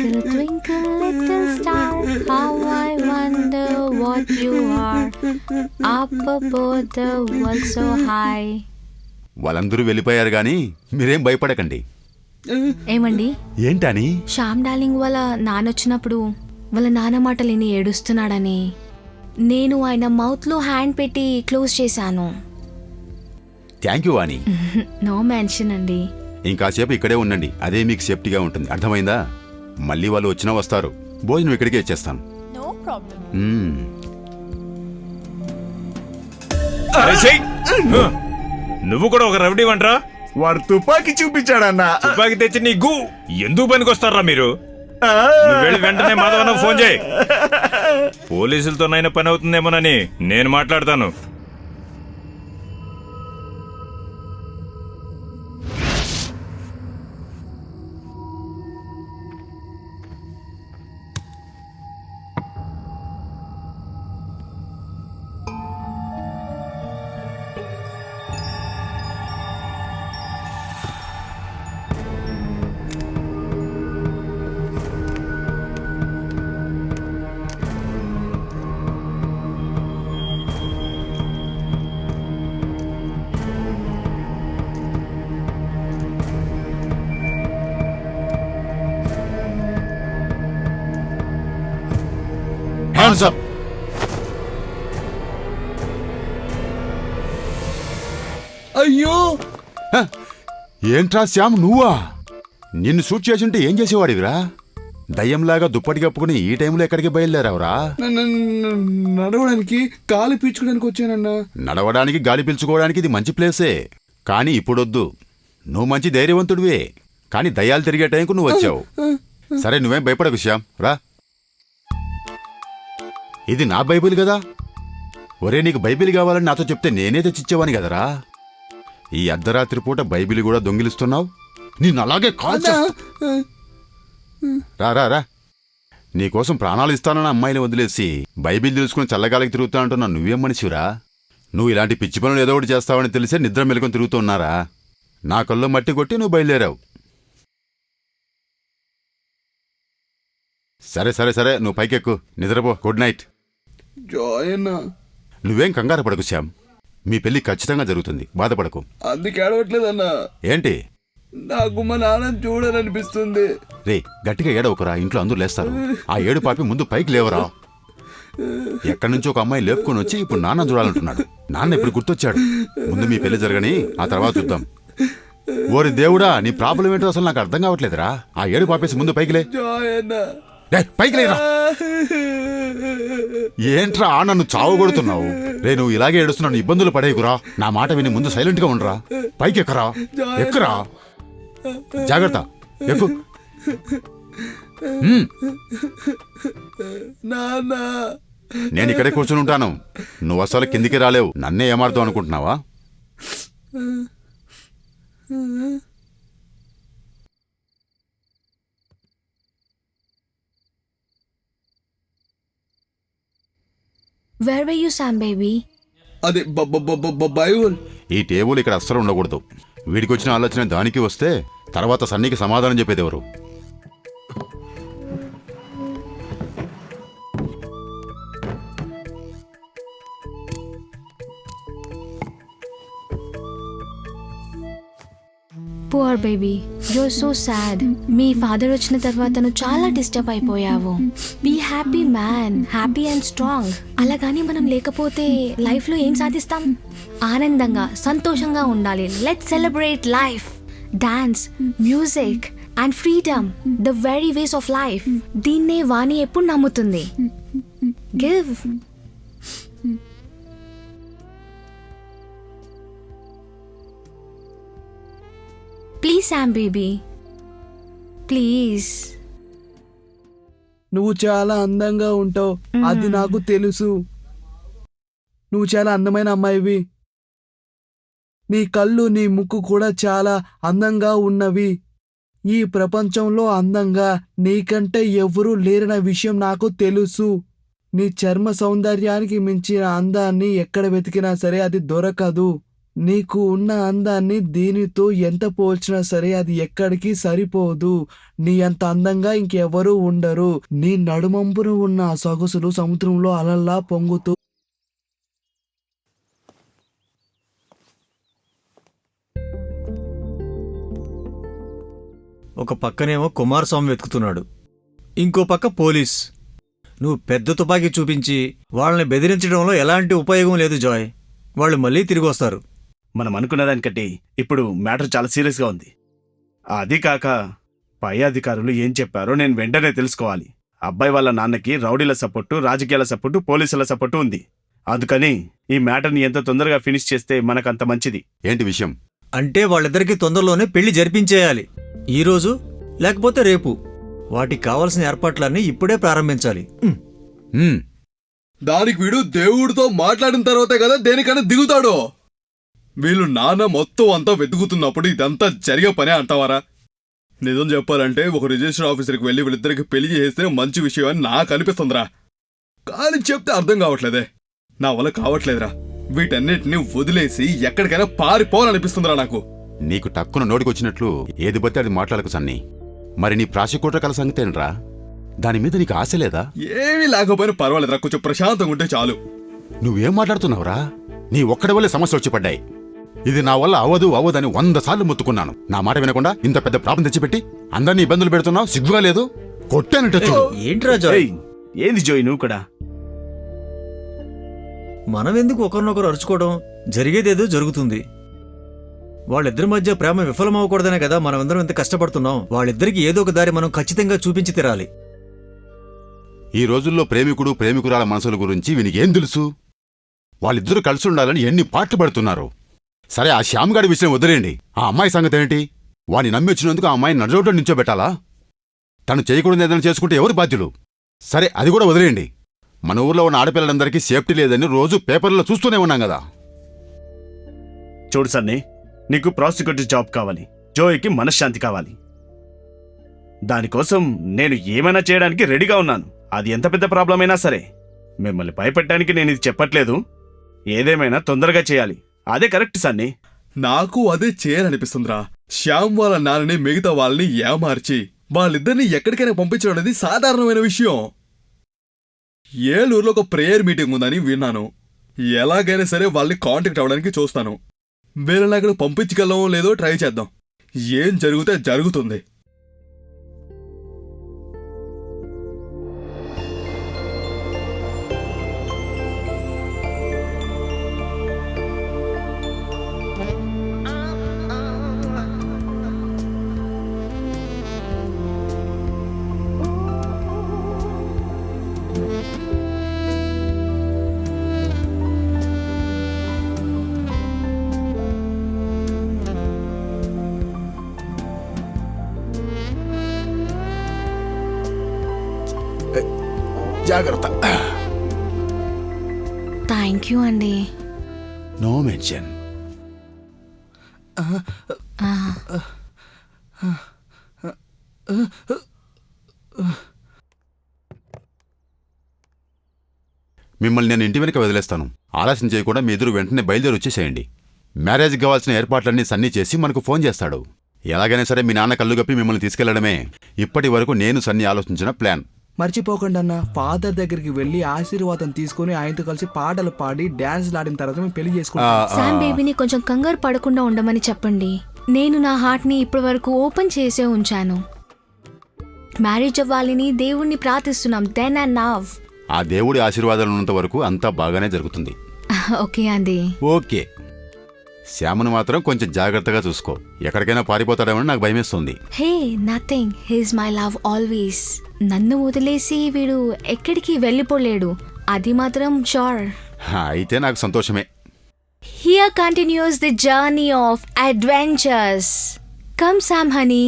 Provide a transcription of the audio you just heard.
Twinkle, twinkle, little star, how I wonder what you are. Up above the world so high. వాళ్ళందరూ వెళ్ళిపోయారు గాని మీరేం భయపడకండి. ఏమండి? ఏంటని? శ్యామ్ డార్లింగ్ వాళ్ళ నాన్నొచ్చినప్పుడు వాళ్ళ నాన్న మాటలు విని ఏడుస్తున్నాడని నేను ఆయన మౌత్లో హ్యాండ్ పెట్టి క్లోజ్ చేశాను. Thank you Vani. No mention అండి. ఇంకాసేపు ఇక్కడే ఉండండి, అదే మీకు సేఫ్టీగా ఉంటుంది, అర్థమైందా? మళ్ళీ వాళ్ళు వచ్చినా వస్తారు, భోజనం ఇక్కడికే ఇచ్చేస్తాను. No problem. నువ్వు కూడా ఒక రౌడీ వంటరా? వాడు తుపాకీ చూపించాడన్నా. తుపాకీ తెచ్చి నీ గు ఎందుకు పనికొస్తారా మీరు? నువ్వు వెళ్ళి వెంటనే మాధవన్న ఫోన్ చేయి. పోలీసులతోనైనా పని అవుతుందేమోనని నేను మాట్లాడతాను. Hands up. అయ్యో, ఏంట్రా శ్యామ్ నువ్వా? నిన్ను షూట్ చేసింటే ఏం చేసేవాడివిరా? దయ్యంలాగా దుప్పటి కప్పుకుని ఈ టైంలో ఎక్కడికి బయలుదేరావురా? నడవడానికి గాలి పీల్చుకోవడానికి వచ్చానన్నా. నడవడానికి గాలి పీల్చుకోవడానికి ఇది మంచి ప్లేసే, కానీ ఇప్పుడొద్దు. నువ్వు మంచి ధైర్యవంతుడివే, కానీ దయ్యాలు తిరిగే టైంకు నువ్వు వచ్చావు. సరే, నువ్వేం భయపడకు శ్యామ్, రా. ఇది నా బైబిల్ కదా. ఒరే, నీకు బైబిల్ కావాలని నాతో చెప్తే నేనే తెచ్చిచ్చేవాని కదరా. ఈ అర్ధరాత్రి పూట బైబిల్ కూడా దొంగిలిస్తున్నావు. నేను అలాగే రా రా రా. నీకోసం ప్రాణాలు ఇస్తానన్న అమ్మాయిని వదిలేసి బైబిల్ తెలుసుకుని చల్లగాలికి తిరుగుతా అంటున్నా నువ్వేం మనిషిరా? నువ్వు ఇలాంటి పిచ్చి పనులు ఏదో ఒకటి చేస్తావని తెలిసే నిద్ర మెలుకొని తిరుగుతున్నారా? నా కల్లో మట్టి కొట్టి నువ్వు బయలుదేరావు. సరే సరే సరే, నువ్వు పైకెక్కు, నిద్రపో. Good night. నువ్వేం కంగారు పడకు శ్యామ్, మీ పెళ్లి ఖచ్చితంగా జరుగుతుంది, బాధపడకు. అందుకే అడవట్లేదన్నా. ఏంటి? నాకు మా నాన్న చూడాలనిపిస్తుంది. రే, గట్టిగా ఏడవకురా, ఇంట్లో అందరూ లేస్తారు. ఆ ఏడు పాపి ముందు పైకి లేవరా. ఎక్కడి నుంచో ఒక అమ్మాయి లేపుకొని వచ్చి ఇప్పుడు నాన్న చూడాలంటున్నాడు. నాన్న ఇప్పుడు గుర్తొచ్చాడు. ముందు మీ పెళ్లి జరగని, ఆ తర్వాత చూద్దాం. ఓరి దేవుడా, నీ ప్రాబ్లం ఏంటో అసలు నాకు అర్థం కావట్లేదురా. ఆ ఏడు పాపేసి ముందు పైకి లే. పైకి లేరా. ఏంట్రా నన్ను చావగొడుతున్నావు? రే, నువ్వు ఇలాగే ఏడుస్తున్నాను, ఇబ్బందులు పడేకురా. నా మాట విని ముందు సైలెంట్ గా ఉండరా. పైకి ఎక్కరా, ఎక్కురా. జాగ్రత్త, ఎక్కు. నేను ఇక్కడే కూర్చుని ఉంటాను, నువ్వు అసలు కిందికి రాలేవు. నన్నే ఏమారుతావు అనుకుంటున్నావా? Where were you, Sam baby? అదే బైబుల్. ఈ టేబుల్ ఇక్కడ అస్సలు ఉండకూడదు. వీడికి వచ్చిన ఆలోచన దానికి వస్తే తర్వాత సన్నీకి సమాధానం చెప్పేది ఎవరు? Poor baby, you're so sad. మీ ఫాదర్ వచ్చిన తర్వాత నువ్వు చాలా డిస్టర్బ్ అయిపోయావు. Be happy man, happy and strong. అలాగని మనం లేకపోతే లైఫ్లో ఏం సాధిస్తాం? ఆనందంగా, సంతోషంగా ఉండాలి. Let's celebrate life. Dance, music and freedom, the very ways of life. దీన్నే వాణి ఎప్పుడు నమ్ముతుంది. Give. Please Sam baby, please. నువ్వు చాలా అందంగా ఉంటావు, అది నాకు తెలుసు. నువ్వు చాలా అందమైన అమ్మాయివి. నీ కళ్ళు, నీ ముక్కు కూడా చాలా అందంగా ఉన్నవి. ఈ ప్రపంచంలో అందంగా నీకంటే ఎవరూ లేరన్న విషయం నాకు తెలుసు. నీ చర్మ సౌందర్యానికి మించిన అందాన్ని ఎక్కడ వెతికినా సరే అది దొరకదు. నీకు ఉన్న అందాన్ని దీనితో ఎంత పోల్చినా సరే అది ఎక్కడికి సరిపోదు. నీ అంత అందంగా ఇంకెవరూ ఉండరు. నీ నడుమంపున ఉన్న ఆ సొగసులు సముద్రంలో అలల్లా పొంగుతూ ఒక పక్కనేమో కుమారస్వామి వెతుకుతున్నాడు, ఇంకో పక్క పోలీస్. నువ్వు పెద్ద తుపాకీ చూపించి వాళ్ళని బెదిరించడంలో ఎలాంటి ఉపయోగం లేదు జాయ్. వాళ్ళు మళ్ళీ తిరిగి వస్తారు. మనం అనుకున్న దానికంటే ఇప్పుడు మ్యాటర్ చాలా సీరియస్గా ఉంది. అది కాక పై అధికారులు ఏం చెప్పారో నేను వెంటనే తెలుసుకోవాలి. అబ్బాయి వాళ్ళ నాన్నకి రౌడీల సపోర్టు, రాజకీయాల సపోర్టు, పోలీసుల సపోర్టు ఉంది. అందుకని ఈ మ్యాటర్ని ఎంత తొందరగా ఫినిష్ చేస్తే మనకంత మంచిది. ఏంటి విషయం? అంటే వాళ్ళిద్దరికీ తొందరలోనే పెళ్లి జరిపించేయాలి. ఈరోజు లేకపోతే రేపు. వాటికి కావాల్సిన ఏర్పాట్లన్నీ ఇప్పుడే ప్రారంభించాలి. హ్మ్, దానికి వీడు దేవుడితో మాట్లాడిన తర్వాతే కదా దేనికైనా దిగుతాడు. వీళ్ళు నాన్న మొత్తం అంతా వెతుకుతున్నప్పుడు ఇదంతా జరిగే పనే అంటావారా? నిజం చెప్పాలంటే ఒక రిజిస్టర్ ఆఫీసర్కి వెళ్ళి వీళ్ళిద్దరికి పెళ్లి చేస్తే మంచి విషయం అని నాకు అనిపిస్తుందిరా. కానీ చెప్తే అర్థం కావట్లేదే. నా వల్ల కావట్లేదురా. వీటన్నిటిని వదిలేసి ఎక్కడికైనా పారిపోవాలనిపిస్తుందిరా నాకు. నీకు టక్కున నోటికొచ్చినట్లు ఏది బట్టి అది మాట్లాడకు సన్నీ. మరి నీ ప్రాసిక్యూటర్ కల సంగతేనరా? దాని మీద నీకు ఆశ లేదా? ఏమీ లేకపోయినా పర్వాలేదురా, కొంచెం ప్రశాంతంగా ఉంటే చాలు. నువ్వేం మాట్లాడుతున్నావురా? నీ ఒక్కడి వల్లే సమస్యలు వచ్చి పడ్డాయి. ఇది నా వల్ల అవ్వదని 100 సార్లు మొత్తుకున్నాను. నా మాట వినకుండా ఇంత పెద్ద ప్రాబ్లం తెచ్చిపెట్టి అందరినీ ఇబ్బందులు పెడుతున్నావు. సిగ్గుగా లేదు? కొట్టానంటే చూడు. ఏంట్రా జాయ్? ఏయ్, ఏంది జోయ్ నువ్వు కూడా? మనం ఎందుకు ఒకరినొకరు అరుచుకోవడం? జరిగేదేదో జరుగుతుంది. వాళ్ళిద్దరి మధ్య ప్రేమ విఫలమవ్వకూడదనే కదా మనమందరం ఇంత కష్టపడుతున్నాం. వాళ్ళిద్దరికి ఏదో ఒక దారి మనం ఖచ్చితంగా చూపించి తీరాలి. ఈ రోజుల్లో ప్రేమికుడు ప్రేమికురాల మనసుల గురించి వీనికేం తెలుసు? వాళ్ళిద్దరూ కలిసి ఉండాలని ఎన్ని పాటలు పడుతున్నారు. సరే, ఆ శ్యామ్గాడి విషయం వదిలేయండి. ఆ అమ్మాయి సంగతి ఏంటి? వాణ్ణి నమ్మి వచ్చినందుకు ఆ అమ్మాయిని నడిరోడ్లో నించోబెట్టాలా? తను చేయకూడదు ఏదైనా చేసుకుంటే ఎవరు బాధ్యులు? సరే, అది కూడా వదిలేయండి. మన ఊర్లో ఉన్న ఆడపిల్లలందరికీ సేఫ్టీ లేదని రోజు పేపర్లో చూస్తూనే ఉన్నాం కదా. చూడు సన్నీ, నీకు ప్రాసిక్యూటర్ జాబ్ కావాలి, జోయ్కి మనశ్శాంతి కావాలి. దానికోసం నేను ఏమైనా చేయడానికి రెడీగా ఉన్నాను. అది ఎంత పెద్ద ప్రాబ్లం అయినా సరే. మిమ్మల్ని భయపెట్టడానికి నేను ఇది చెప్పట్లేదు. ఏదేమైనా తొందరగా చేయాలి. అదే కరెక్ట్ సన్నీ. నాకు అదే చేయాలనిపిస్తుందిరా. శ్యామ్ వాళ్ళ నాన్నని మిగతా వాళ్ళని ఏమార్చి వాళ్ళిద్దరిని ఎక్కడికైనా పంపించడం అనేది సాధారణమైన విషయం. ఏలూరులో ఒక ప్రేయర్ మీటింగ్ ఉందని విన్నాను. ఎలాగైనా సరే వాళ్ళని కాంటాక్ట్ అవ్వడానికి చూస్తాను. వీళ్ళని అక్కడ పంపించగలమో లేదో ట్రై చేద్దాం. ఏం జరిగితే జరుగుతుంది. జాగ్రత్త. థ్యాంక్ యూ అండి. No mention. మిమ్మల్ని నేను ఇంటి వెనక వదిలేస్తాను. ఆలస్యం చేయకుండా మీ ఎదురు వెంటనే బయలుదేరి వచ్చేసేయండి. మ్యారేజ్కి కావాల్సిన ఏర్పాట్లన్నీ సన్నీ చేసి మనకు ఫోన్ చేస్తాడు. ఎలాగైనా సరే మీ నాన్న కళ్ళు గప్పి మిమ్మల్ని తీసుకెళ్లడమే ఇప్పటి వరకు నేను సన్నీ ఆలోచించిన ప్లాన్. మర్చిపోకండి అన్న, ఫాదర్ దగ్గరికి వెళ్ళి ఆశీర్వాదం తీసుకుని ఆయనతో కలిసి పాటలు పాడి డాన్స్ ఆడిన తర్వాత మేము పెళ్లి చేసుకుంటాం. శామ్ బేబీని కొంచెం కంగారు పడకుండా ఉండమని చెప్పండి. నేను నా హార్ట్ని ఇప్పటి వరకు ఓపెన్ చేసే ఉంచాను. మ్యారేజ్ అవ్వాలని దేవుణ్ణి ప్రార్థిస్తున్నాం. Then and now. ఆ దేవుడి ఆశీర్వాదాలు ఉన్నంత వరకు అంతా బాగానే జరుగుతుంది. ఓకే అండి. ఓకే. శ్యామను మాత్రం కొంచెం జాగ్రత్తగా చూసుకో. ఎక్కడికైనా పారిపోతాడేమని నాకు భయమేస్తుంది. Hey nothing, he's my love always. నన్ను వదిలేసి వీడు ఎక్కడికి వెళ్ళిపోలేడు, అది మాత్రం షూర్. అయితే నాకు సంతోషమే. Here continues the journey of adventures. Come Sam honey.